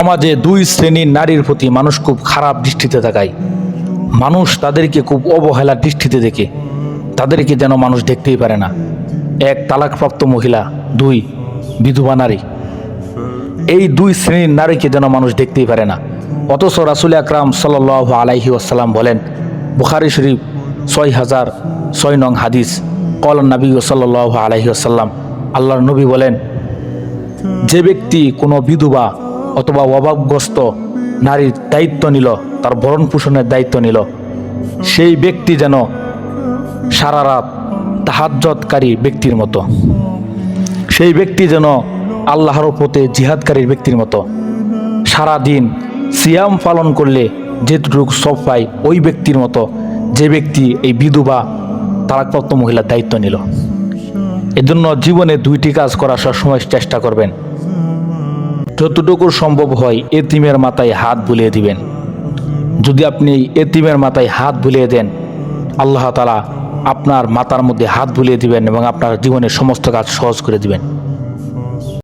সমাজে দুই শ্রেণীর নারীর প্রতি মানুষ খুব খারাপ দৃষ্টিতে তাকায়। মানুষ তাদেরকে খুব অবহেলার দৃষ্টিতে দেখে, তাদেরকে যেন মানুষ দেখতেই পারে না। এক, তালাকপ্রাপ্ত মহিলা; দুই, বিধবা নারী। এই দুই শ্রেণীর নারীকে যেন মানুষ দেখতেই পারে না। অথচ রাসূল আকরাম সাল্লাল্লাহু আলাইহি ওয়াসাল্লাম বলেন, বুখারী শরীফ 6006 নং হাদিস, ক্বালান নবী সাল্লাল্লাহু আলাইহি ওয়াসাল্লাম, আল্লাহর নবী বলেন, যে ব্যক্তি কোনো বিধবা অথবা অভাবগ্রস্ত নারীর দায়িত্ব নিল, তার ভরণ পোষণের দায়িত্ব নিল, সেই ব্যক্তি যেন সারা রাত তাহাজ্জুদকারী ব্যক্তির মতো, সেই ব্যক্তি যেন আল্লাহর পথে জিহাদকারীর ব্যক্তির মতো। সারা দিন সিয়াম পালন করলে যেটুকু সব পায়, ওই ব্যক্তির মতো যে ব্যক্তি এই বিধবা তালাকপ্রাপ্ত মহিলার দায়িত্ব নিল। এজন্য জীবনে দুইটি কাজ করার সবসময় চেষ্টা করবেন। যতটুকু সম্ভব হয় এতিমের মাথায় হাত বুলিয়ে দিবেন। যদি আপনি এতিমের মাথায় হাত বুলিয়ে দেন, আল্লাহ তাআলা আপনার মাথার মধ্যে হাত বুলিয়ে দিবেন এবং আপনার জীবনের সমস্ত কাজ সহজ করে দিবেন।